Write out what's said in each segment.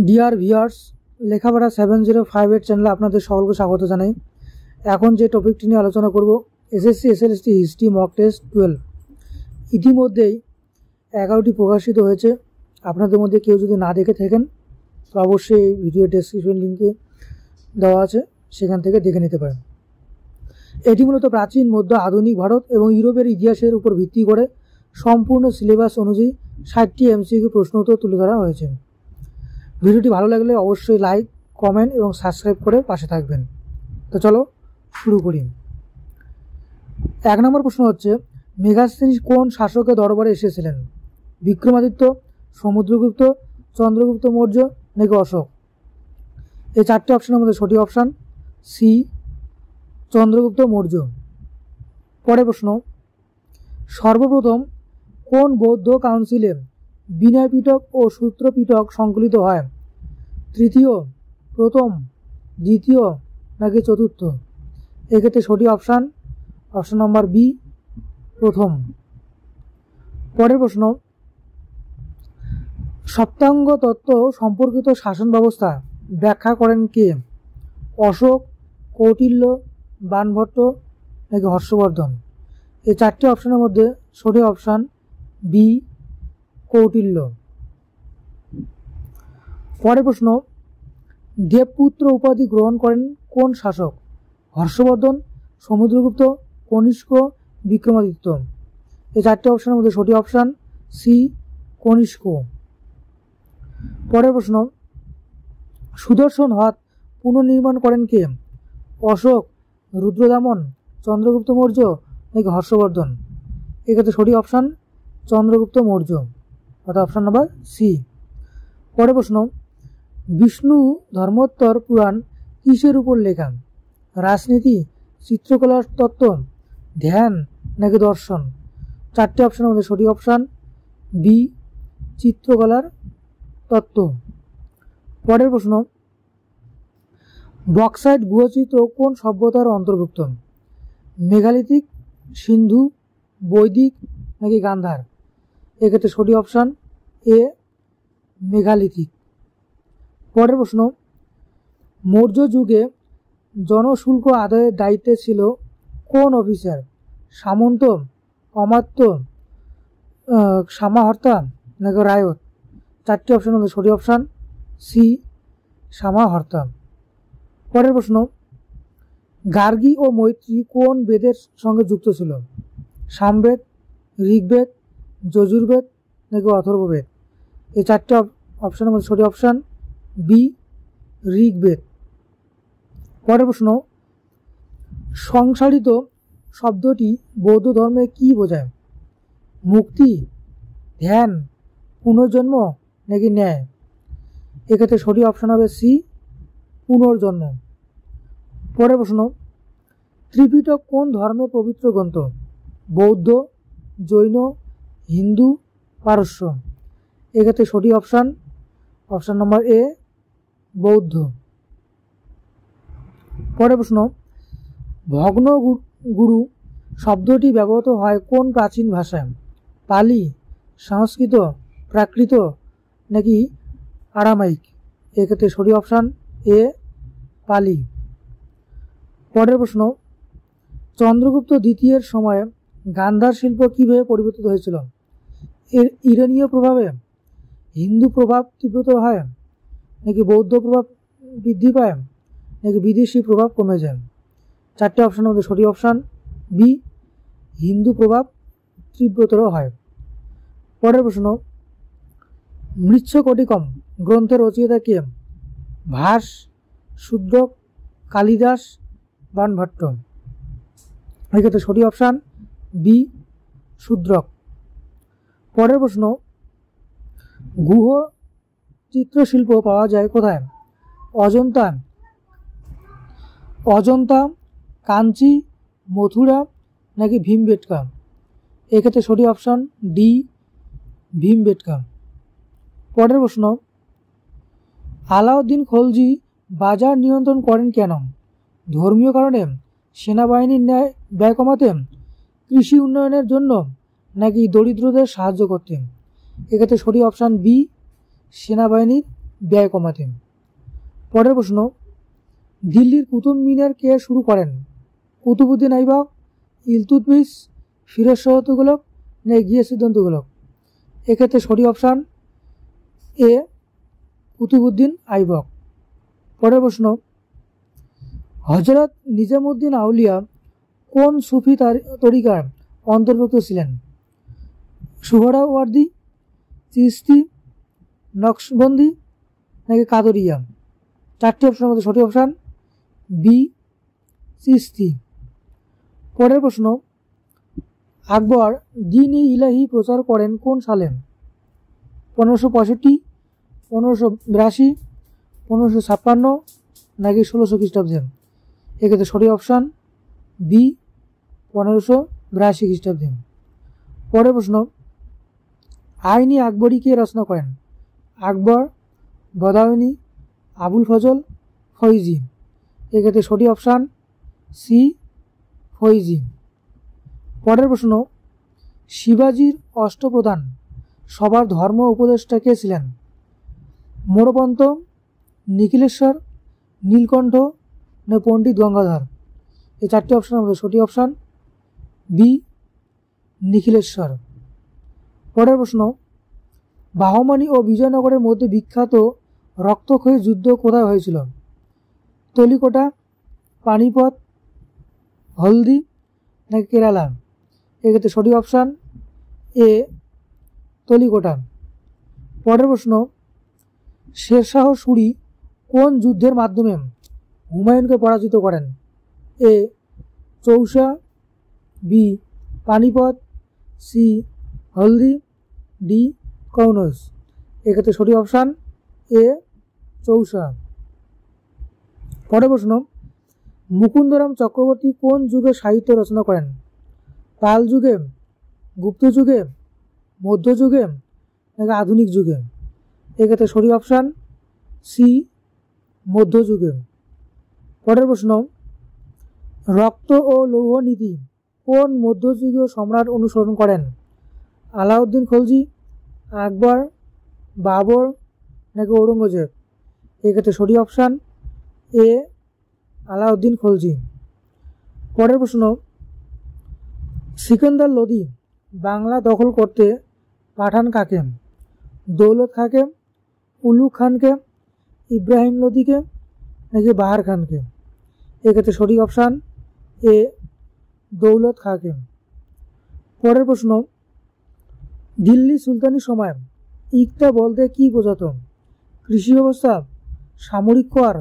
Dear viewers, লেখাপড়া 7058 চ্যানেলে আপনাদের সকলকে স্বাগত জানাই। এখন যে টপিকটি নিয়ে আলোচনা করব, SSC SLST history mock test 12। ইতিমধ্যেই 11টি প্রকাশিত হয়েছে। আপনাদের মধ্যে কেউ যদি না দেখে থাকেন তো অবশ্যই এই ভিডিও ডেসক্রিপশন লিঙ্কে দেওয়া আছে, সেখান থেকে দেখে নিতে পারেন। এটি মূলত প্রাচীন, মধ্য, আধুনিক ভারত এবং ইউরোপের ইতিহাসের উপর ভিত্তি করে সম্পূর্ণ সিলেবাস অনুযায়ী 60টি এমসিকিউ প্রশ্ন উত্তর তুলে ধরা হয়েছে। ভিডিওটি ভালো লাগলে অবশ্যই লাইক, কমেন্ট এবং সাবস্ক্রাইব করে পাশে থাকবেন। তো চলো শুরু করি। 1 নম্বর প্রশ্ন হচ্ছে, মেগাস্তিনি কোন শাসকের দরবারে এসেছিলেন? বিক্রমাদিত্য, সমুদ্রগুপ্ত, চন্দ্রগুপ্ত মৌর্য নাকি অশোক? এই 4টে অপশনের মধ্যে সঠিক অপশান সি, চন্দ্রগুপ্ত মৌর্য। পরের প্রশ্ন, সর্বপ্রথম কোন বৌদ্ধ কাউন্সিলে বিনয় পিটক ও সূত্র পিটক সংকলিত হয়? তৃতীয়, প্রথম, দ্বিতীয় নাকি চতুর্থ? এক্ষেত্রে সঠিক অপশান নম্বর বি, প্রথম। পরের প্রশ্ন, সপ্তাঙ্গ তত্ত্ব সম্পর্কিত শাসন ব্যবস্থা ব্যাখ্যা করেন কে? অশোক, কৌটিল্য, বাণভট্ট নাকি হর্ষবর্ধন? এই 4টে অপশনের মধ্যে সঠিক অপশান বি, কৌটিল্য। পরের প্রশ্ন, দেবপুত্র উপাধি গ্রহণ করেন কোন শাসক? হর্ষবর্ধন, সমুদ্রগুপ্ত, কনিষ্ক, বিক্রমাদিত্য? এই 4টে অপশনের মধ্যে সঠিক অপশান সি, কনিষ্ক। পরের প্রশ্ন, সুদর্শন হাত পুনর্নির্মাণ করেন কে? অশোক, রুদ্রদামন, চন্দ্রগুপ্ত মৌর্য নাকি হর্ষবর্ধন? এক্ষেত্রে সঠিক অপশান চন্দ্রগুপ্ত মৌর্য, অর্থাৎ অপশান নাম্বার সি। পরের প্রশ্ন, বিষ্ণু ধর্মোত্তর পুরাণ কিসের উপর লেখা? রাজনীতি, চিত্রকলার তত্ত্ব, ধ্যান নাকি দর্শন? 4টে অপশনের মধ্যে সঠিক অপশান বি, চিত্রকলার তত্ত্ব। পরের প্রশ্ন, বক্সাইট গুহচিত্র কোন সভ্যতার অন্তর্ভুক্ত? মেগালিথিক, সিন্ধু, বৈদিক নাকি গান্ধার? এক্ষেত্রে সঠিক অপশান এ, মেগালিথিক। পরের প্রশ্ন, মৌর্য যুগে জনশুল্ক আদায়ের দায়িত্বে ছিল কোন অফিসার? সামন্ত, অমাত্য, সামাহর্তা নাকি রায়ত? 4টে অপশনের মধ্যে সঠিক অপশান সি, সামাহর্তা। পরের প্রশ্ন, গার্গী ও মৈত্রী কোন বেদের সঙ্গে যুক্ত ছিল? সামবেদ, ঋগ্বেদ, যজুর্বেদ নাকি অথর্ববেদ? এই 4টে অপশনের মধ্যে সঠিক অপশান বি, ঋগ্বেদ। পরের প্রশ্ন, সংসারিত শব্দটি বৌদ্ধ ধর্মে কি বোঝায়? মুক্তি, ধ্যান, পুনর্জন্ম নাকি ন্যায়? এক্ষেত্রে সঠিক অপশান হবে সি, পুনর্জন্ম। পরের প্রশ্ন, ত্রিপিটক কোন ধর্মের পবিত্র গ্রন্থ? বৌদ্ধ, জৈন, হিন্দু, পারস্য? এক্ষেত্রে সঠিক অপশান নম্বর এ, বৌদ্ধ। পরের প্রশ্ন, ভগ্ন গুরু শব্দটি ব্যবহৃত হয় কোন প্রাচীন ভাষায়? পালি, সংস্কৃত, প্রাকৃত নাকি আরামাইক? এক্ষেত্রে সঠিক অপশান এ, পালি। পরের প্রশ্ন, চন্দ্রগুপ্ত দ্বিতীয়ের সময়ে গান্ধার শিল্প কিভাবে পরিবর্তিত হয়েছিল? এর ইরানীয় প্রভাবে, হিন্দু প্রভাব তীব্রতর হয় নাকি বৌদ্ধ প্রভাব বৃদ্ধি পায় নাকি বিদেশি প্রভাব কমে যায়? 4টে অপশনের মধ্যে সঠিক অপশান বি, হিন্দু প্রভাব তীব্রতর হয়। পরের প্রশ্ন, মৃচ্ছকটিকম গ্রন্থের রচয়িতা কে? ভাস, শূদ্রক, কালিদাস, বাণভট্ট? এক্ষেত্রে সঠিক অপশান বি, শূদ্রক। পরের প্রশ্ন, গুহ চিত্রশিল্প পাওয়া যায় কোথায়? অজন্তা, কাঞ্চি, মথুরা নাকি ভীমবেটকা? এক্ষেত্রে সঠিক অপশান ডি, ভীমবেটকা। পরের প্রশ্ন, আলাউদ্দিন খলজি বাজার নিয়ন্ত্রণ করেন কেন? ধর্মীয় কারণে, সেনাবাহিনীর ব্যয় কমাতে, কৃষি উন্নয়নের জন্য নাকি দরিদ্রদের সাহায্য করতে? এক্ষেত্রে সঠিক অপশান বি, সেনাবাহিনীর ব্যয় কমাতে। পরের প্রশ্ন, দিল্লির কুতুব মিনার কে শুরু করেন? কুতুবুদ্দিন আইবক, ইলতুৎমিশ, ফিরোজ শাহ তুগলক না গিয়াসউদ্দিন তুগলক? এক্ষেত্রে সঠিক অপশান এ, কুতুবুদ্দিন আইবক। পরের প্রশ্ন, হজরত নিজামুদ্দিন আউলিয়া কোন সুফি তরিকার অন্তর্ভুক্ত ছিলেন? সুহরাওয়ার্দী, চিশতি, নকশবন্দি নাকি কাদরিয়া? চারটি অপশনের মধ্যে সঠিক অপশান বি, চিশতি। পরের প্রশ্ন, আকবর দ্বীন-ই ইলাহি প্রচার করেন কোন সালে? 1565, 1582, 1556 নাকি 1600 খ্রিস্টাব্দে? এক্ষেত্রে সঠিক অপশান বি, 1582 খ্রিস্টাব্দে। পরের প্রশ্ন, আইনি আকবরী কে রচনা করেন? আকবর, বদায়ুনি, আবুল ফজল, ফৈজি? এক্ষেত্রে সঠিক অপশান সি, ফৈজি। পরের প্রশ্ন, শিবাজির অষ্টপ্রধান সবার ধর্ম উপদেষ্টা কে ছিলেন? মোরপন্ত, নিখিলেশ্বর, নীলকণ্ঠ না পণ্ডিত গঙ্গাধর? এই চারটি অপশানের মধ্যে সঠিক অপশান বি, নিখিলেশ্বর। পরের প্রশ্ন, বাহমানি ও বিজয়নগরের মধ্যে বিখ্যাত রক্তক্ষয়ী যুদ্ধ কোথায় হয়েছিল? তলিকোটা, পানিপথ, হলদি নাকি কেরালা? এক্ষেত্রে সঠিক অপশান এ, তলিকোটা। পরের প্রশ্ন, শেরশাহ সুরি কোন যুদ্ধের মাধ্যমে হুমায়ুনকে পরাজিত করেন? এ, চৌসা, বি, পানিপথ, সি, হলদি, ডি, কনৌজ? এক্ষেত্রে সঠিক অপশান এ, চৌসা। পরের প্রশ্ন, মুকুন্দরাম চক্রবর্তী কোন যুগে সাহিত্য রচনা করেন? পাল যুগে, গুপ্ত যুগে, মধ্যযুগে নাকি আধুনিক যুগে? এক্ষেত্রে সঠিক অপশান সি, মধ্যযুগে। পরের প্রশ্ন, রক্ত ও লৌহ নীতি কোন মধ্যযুগীয় সম্রাট অনুসরণ করেন? আলাউদ্দিন খলজি, আকবর, বাবর নাকি ঔরঙ্গজেব? এক্ষেত্রে সঠিক অপশান এ, আলাউদ্দিন খলজি। পরের প্রশ্ন, সিকান্দার লোদি বাংলা দখল করতে পাঠান কাকে? দৌলত খাঁকে, উলুগ খানকে, ইব্রাহিম লোদিকে নাকি বাহার খানকে? এক্ষেত্রে সঠিক অপশান এ, দৌলত খাঁকে। পরের প্রশ্ন, দিল্লি সুলতানির সময় ইকতা বলতে কি বোঝাতো? কৃষি ব্যবস্থা, সামরিক কর,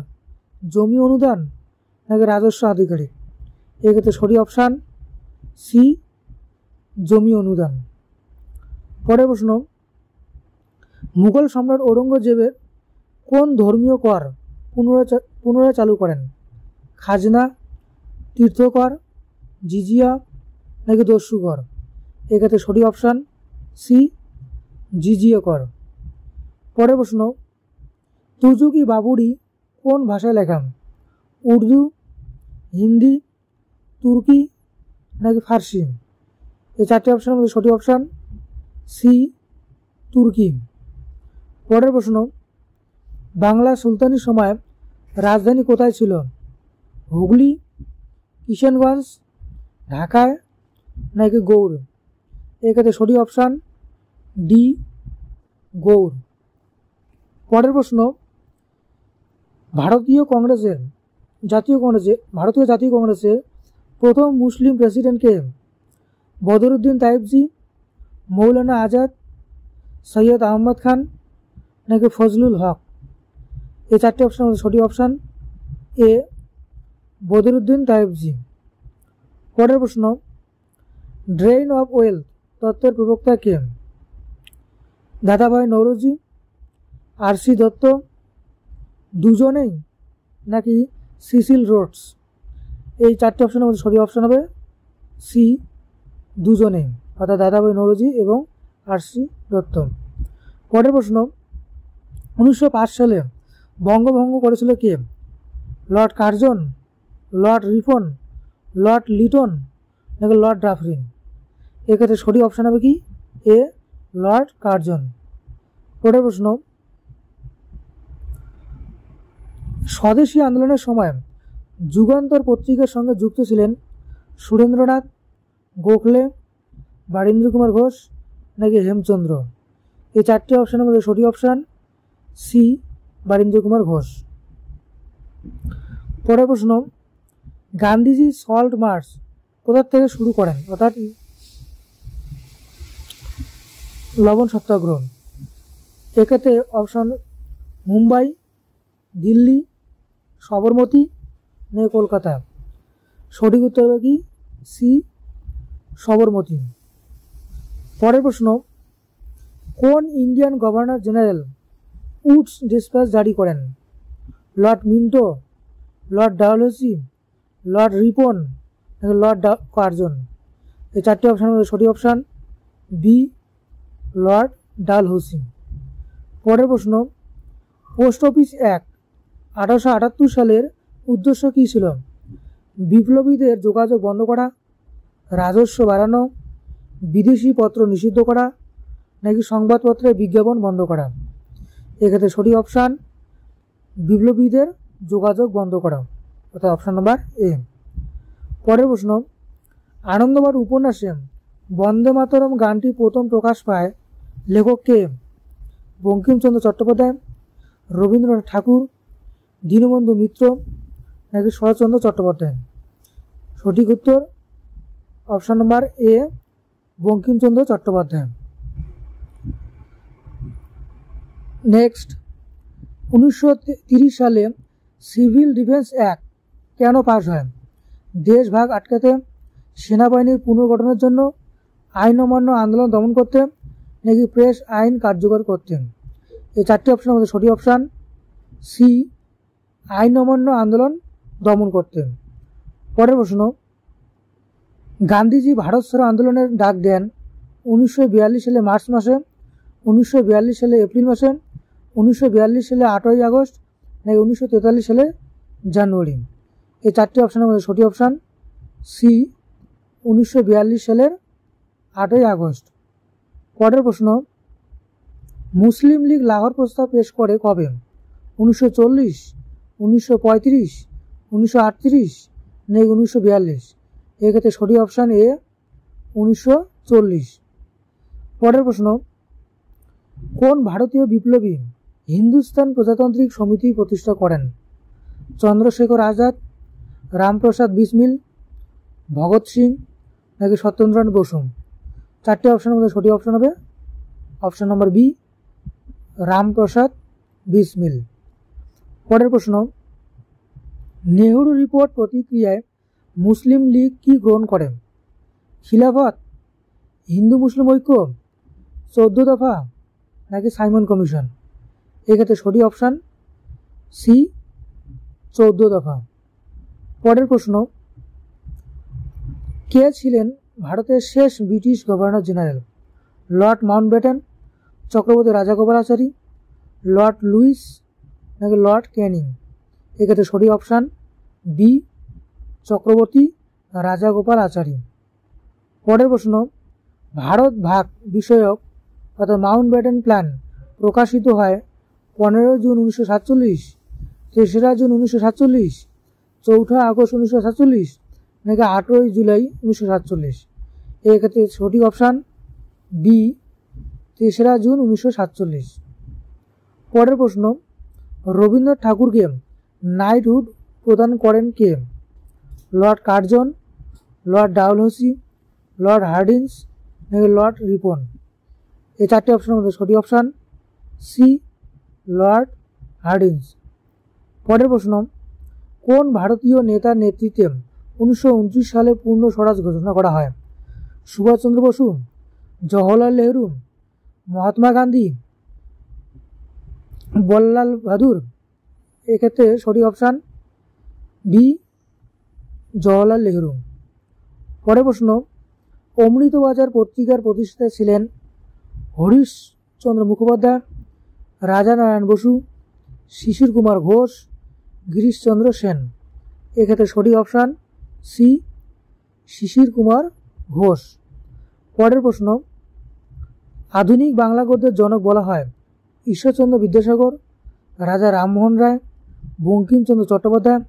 জমি অনুদান নাকি রাজস্ব আধিকারিক? এক্ষেত্রে সঠিক অপশান সি, জমি অনুদান। পরের প্রশ্ন, মুঘল সম্রাট ঔরঙ্গজেবের কোন ধর্মীয় কর পুনরায় চালু করেন? খাজনা, তীর্থকর, জিজিয়া নাকি দস্যু কর? এক্ষেত্রে সঠিক অপশান সি, জিজিয়া কর। পরের প্রশ্ন, তুজুকি বাবুরি কোন ভাষায় লেখা? উর্দু, হিন্দি, তুর্কি নাকি ফার্সি? এই চারটি অপশানের মধ্যে সঠিক অপশান সি, তুর্কি। পরের প্রশ্ন, বাংলা সুলতানির সময় রাজধানী কোথায় ছিল? হুগলি, কিষানগঞ্জ, ঢাকায় নাকি গৌড়? এক্ষেত্রে সঠিক অপশান ডি, গৌড়। পরের প্রশ্ন, ভারতীয় জাতীয় কংগ্রেসের প্রথম মুসলিম প্রেসিডেন্ট কে? বদরুদ্দিন তাইবজি, মৌলানা আজাদ, সৈয়দ আহমদ খান নাকি ফজলুল হক? এই চারটি অপশানের মধ্যে সঠিক অপশান এ, বদরুদ্দিন তাইবজি। পরের প্রশ্ন, ড্রেইন অফ ওয়েলথ তত্ত্বের প্রবক্তা কে? দাদাভাই নৌরোজি, আর.সি. দত্ত, দুজনেই নাকি সিসিল রোডস? এই চারটি অপশানের মধ্যে সঠিক অপশান হবে সি, দুজনেই, অর্থাৎ দাদাভাই নৌরোজি এবং আর.সি. দত্ত। পরের প্রশ্ন, 1905 সালে বঙ্গভঙ্গ করেছিল কে? Lord Curzon, Lord Ripon, Lord Lytton নাকি লর্ড ডাফরিন? এক্ষেত্রে সঠিক অপশান হবে কি? A, Lord Curzon. পরের প্রশ্ন, স্বদেশী আন্দোলনের সময় যুগান্তর পত্রিকার সঙ্গে যুক্ত ছিলেন সুরেন্দ্রনাথ, গোখলে, বারীন্দ্র কুমার ঘোষ নাকি হেমচন্দ্র? এই চারটি অপশানের মধ্যে সঠিক অপশান সি, বারীন্দ্র কুমার ঘোষ। পরের প্রশ্ন, গান্ধীজি সল্ট মার্চ কোথা থেকে শুরু করেন, অর্থাৎ লবণ সত্যাগ্রহ? এক্ষেত্রে অপশান মুম্বাই, দিল্লি, সবরমতী নাকি কলকাতা? সঠিক উত্তর হবে কি সি, সবরমতী। পরের প্রশ্ন, কোন Indian governor general Wood's dispatch জারি করেন? Lord Minto, Lord Dalhousie, Lord Ripon নাকি লর্ড কার্জন? এই চারটি অপশানের মধ্যে সঠিক অপশান বি, লর্ড ডালহৌসি। পরের প্রশ্ন, পোস্ট অফিস অ্যাক্ট 1878 সালের উদ্দেশ্য কী ছিল? বিপ্লবীদের যোগাযোগ বন্ধ করা, রাজস্ব বাড়ানো, বিদেশি পত্র নিষিদ্ধ করা নাকি সংবাদপত্রের বিজ্ঞাপন বন্ধ করা? এক্ষেত্রে সঠিক অপশান বিপ্লবীদের যোগাযোগ বন্ধ করা, অর্থাৎ অপশান নাম্বার এ। পরের প্রশ্ন, আনন্দবাড় উপন্যাসে বন্দে মাতরম গানটি প্রথম প্রকাশ পায় লেখক কে? বঙ্কিমচন্দ্র চট্টোপাধ্যায়, রবীন্দ্রনাথ ঠাকুর, দীনবন্ধু মিত্র নাকি শরৎচন্দ্র চট্টোপাধ্যায়? সঠিক উত্তর option number A, Bankimchandra Chattopadhyay. Next, 1930 সালে সিভিল ডিফেন্স অ্যাক্ট কেন পাস হয়? দেশ ভাগ আটকাতে, সেনাবাহিনীর পুনর্গঠনের জন্য, আইন অমান্য আন্দোলন দমন করতে নাকি প্রেস আইন কার্যকর করতে? এই চারটি অপশানের মধ্যে সঠিক অপশান সি, আইন অমান্য আন্দোলন দমন করতে। পরের প্রশ্ন, গান্ধীজি ভারত ছাড়ো আন্দোলনের ডাক দেন 1942 সালে মার্চ মাসে, 1942 সালে এপ্রিল মাসে, 1942 সালে 8ই আগস্ট নাকি 1943 সালে জানুয়ারি? এই চারটি অপশানের মধ্যে সঠিক অপশান সি, 1942 সালের 8ই আগস্ট। পরের প্রশ্ন, মুসলিম লীগ লাহোর প্রস্তাব পেশ করে কবে? 1940, 1935, 1938 নাকি 1942? এক্ষেত্রে সঠিক অপশান এ, 1940। পরের প্রশ্ন, কোন ভারতীয় বিপ্লবী হিন্দুস্তান প্রজাতান্ত্রিক সমিতি প্রতিষ্ঠা করেন? চন্দ্রশেখর আজাদ, রামপ্রসাদ বিসমিল, ভগৎ সিং নাকি সত্যেন্দ্রনাথ বসু? চারটি অপশানের মধ্যে সঠিক অপশান হবে অপশান নম্বর বি, রামপ্রসাদ বিসমিল। পরের প্রশ্ন, নেহরু রিপোর্ট প্রতিক্রিয়ায় মুসলিম লীগ কি গ্রহণ করে? খিলাফত, হিন্দু মুসলিম ঐক্য, 14 দফা নাকি সাইমন কমিশন? এক্ষেত্রে সঠিক অপশান সি, 14 দফা। পরের প্রশ্ন, কে ছিলেন ভারতের শেষ British governor general? Lord Mountbatten, Chakravarti Rajagopalachari, Lord Louis নাকি লর্ড ক্যানিং? এক্ষেত্রে সঠিক অপশান বি, চক্রবর্তী রাজাগোপালাচারী। পরের প্রশ্ন, ভারত ভাগ বিষয়ক অর্থাৎ মাউন্টব্যাটেন প্ল্যান প্রকাশিত হয় 15 জুন 1947, 3রা জুন 1947, 4 আগস্ট 1947 নাকি 18 জুলাই 1947? এক্ষেত্রে সঠিক অপশান বি, 3রা জুন 1947। পরের প্রশ্ন, রবীন্দ্রনাথ ঠাকুরকে নাইটহুড প্রদান করেন কে? Lord Curzon, Lord Dalhousie, Lord Hardinge নাকি লর্ড রিপন? এই চারটি অপশানের মধ্যে সঠিক অপশান সি, লর্ড হার্ডিঞ্জ। পরের প্রশ্ন, কোন ভারতীয় নেতার নেতৃত্বে 1929 সালে পূর্ণ স্বরাজ ঘোষণা করা হয়? সুভাষচন্দ্র বসু, জওহরলাল নেহরু, মহাত্মা গান্ধী, বল্লাল বাহাদুর? এক্ষেত্রে সঠিক অপশান বি, জওহরলাল নেহরু। পরের প্রশ্ন, অমৃতবাজার পত্রিকার প্রতিষ্ঠাতা ছিলেন হরিশচন্দ্র মুখোপাধ্যায়, রাজানারায়ণ বসু, শিশির কুমার ঘোষ, গিরিশচন্দ্র সেন? এক্ষেত্রে সঠিক অপশান সি, শিশির কুমার ঘোষ। পরের প্রশ্ন, আধুনিক বাংলা গদ্যের জনক বলা হয় ঈশ্বরচন্দ্র বিদ্যাসাগর, রাজা রামমোহন রায়, বঙ্কিমচন্দ্র চট্টোপাধ্যায়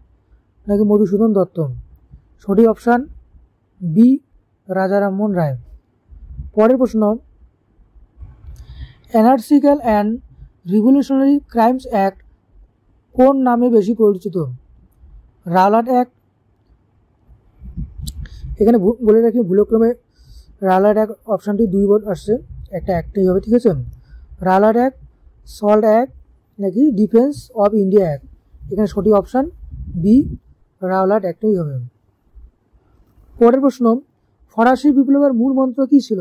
নাকি মধুসূদন দত্ত? সঠিক অপশান বি, রাজা রামমোহন রায়। পরের প্রশ্ন, অ্যানার্চিক্যাল অ্যান্ড রিভলিউশনারি ক্রাইমস অ্যাক্ট কোন নামে বেশি পরিচিত? রাওলাট অ্যাক্ট, এখানে বলে রাখি ভুলক্রমে রাওলাট অ্যাক্ট অপশানটি 2 বার আসছে, একটা অ্যাক্টই হবে, ঠিক আছে? রাওলাট অ্যাক্ট, সল্ট অ্যাক্ট নাকি ডিফেন্স অফ ইন্ডিয়া অ্যাক্ট? এখানে সঠিক অপশান বি, রাওলাট অ্যাক্টই হবে। পরের প্রশ্ন, ফরাসি বিপ্লবের মূল মন্ত্র কী ছিল?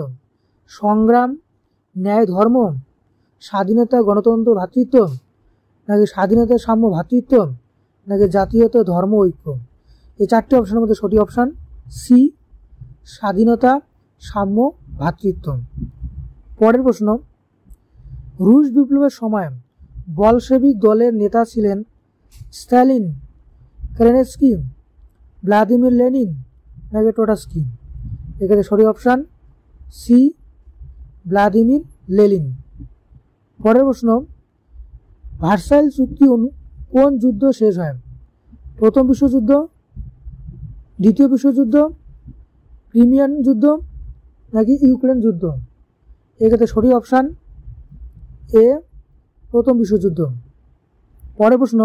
সংগ্রাম, ন্যায়, ধর্ম, স্বাধীনতা, গণতন্ত্র, ভ্রাতৃত্ব নাকি স্বাধীনতা, সাম্য, ভ্রাতৃত্ব নাকি জাতীয়তা, ধর্ম, ঐক্য? এই 4টি অপশানের মধ্যে সঠিক অপশান সি, স্বাধীনতা, সাম্য, ভ্রাতৃত্ব। পরের প্রশ্ন, রুশ বিপ্লবের সময় বলশেভিক দলের নেতা ছিলেন স্ট্যালিন, কেরেনস্কি, ভ্লাদিমির লেনিন নাকি ট্রোটস্কি? এখানে সঠিক অপশান সি, ভ্লাদিমির লেনিন। পরের প্রশ্ন, ভার্সাইল চুক্তি কোন যুদ্ধ শেষ হয়? প্রথম বিশ্বযুদ্ধ, দ্বিতীয় বিশ্বযুদ্ধ, ক্রিমিয়ান যুদ্ধ নাকি ইউক্রেন যুদ্ধ? এক্ষেত্রে সঠিক অপশান এ, প্রথম বিশ্বযুদ্ধ। পরের প্রশ্ন,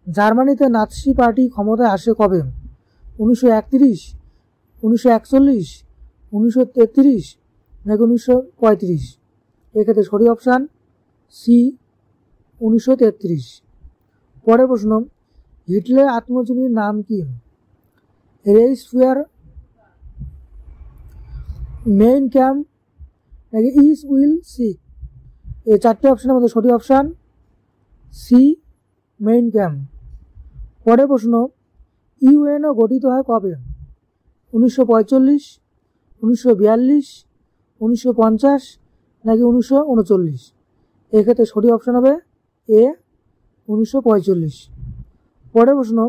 জার্মানিতে নাৎসি পার্টি ক্ষমতায় আসে কবে? 1931, 1941, 1933 নাকি 1935? এক্ষেত্রে সঠিক অপশান সি, 1933। পরের প্রশ্ন, হিটলারের আত্মজীবনীর নাম কি? রেইসফুয়ার, মেইন ক্যাম্প নাকি ইস উইল সিক? এই 4টি অপশানের মধ্যে সঠিক অপশান সি, মেইন ক্যাম্প। পরের প্রশ্ন, ইউএনও গঠিত হয় কবে? 1945, 1942, 1950 নাকি 1939? এক্ষেত্রে সঠিক অপশান হবে এ, 1945। পরের প্রশ্ন,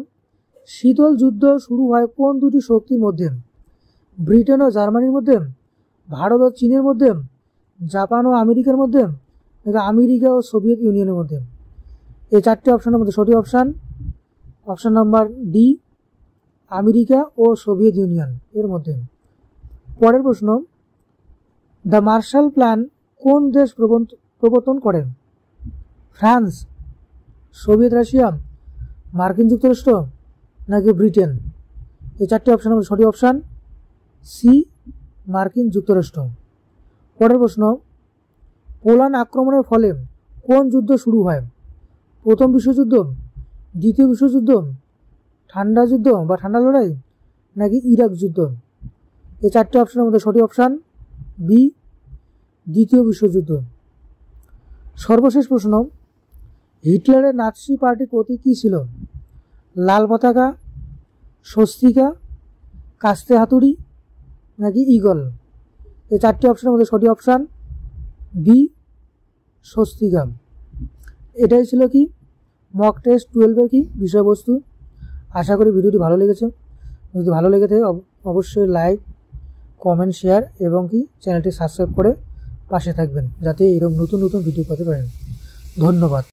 শীতল যুদ্ধ শুরু হয় কোন দুটি শক্তির মধ্যে? ব্রিটেন ও জার্মানির মধ্যে, ভারত ও চীনের মধ্যে, জাপান ও আমেরিকার মধ্যে নাকি আমেরিকা ও সোভিয়েত ইউনিয়নের মধ্যে? এই 4টি অপশানের মধ্যে সঠিক option option number D, America ও সোভিয়েত ইউনিয়ন এর মধ্যে। পরের প্রশ্ন, দ্য মার্শাল প্ল্যান কোন দেশ প্রবর্তন করেন? ফ্রান্স, সোভিয়েত রাশিয়া, মার্কিন যুক্তরাষ্ট্র নাকি ব্রিটেন? এই 4টি অপশানের মধ্যে সঠিক অপশান সি, মার্কিন যুক্তরাষ্ট্র। পরের প্রশ্ন, পোল্যান্ড আক্রমণের ফলে কোন যুদ্ধ শুরু হয়? প্রথম বিশ্বযুদ্ধ, দ্বিতীয় বিশ্বযুদ্ধ, ঠান্ডা যুদ্ধ বা ঠান্ডা লড়াই নাকি ইরাক যুদ্ধ? এই 4টি অপশানের মধ্যে সঠিক অপশান বি, দ্বিতীয় বিশ্বযুদ্ধ। সর্বশেষ প্রশ্ন, হিটলারের নাৎসি পার্টির প্রতীক কী ছিল? লাল পতাকা, স্বস্তিকা, কাস্তে হাতুড়ি নাকি ঈগল? এই 4টি অপশানের মধ্যে সঠিক অপশান বি, স্বস্তিকা। এটাই ছিল কি মক টেস্ট 12-এর কি বিষয়বস্তু। আশা করি ভিডিওটি ভালো লেগেছে। যদি ভালো লেগে থাকে অবশ্যই লাইক, কমেন্ট, শেয়ার এবং কি চ্যানেলটি সাবস্ক্রাইব করে পাশে থাকবেন যাতে এরকম নতুন নতুন ভিডিও পেতে পারেন। ধন্যবাদ।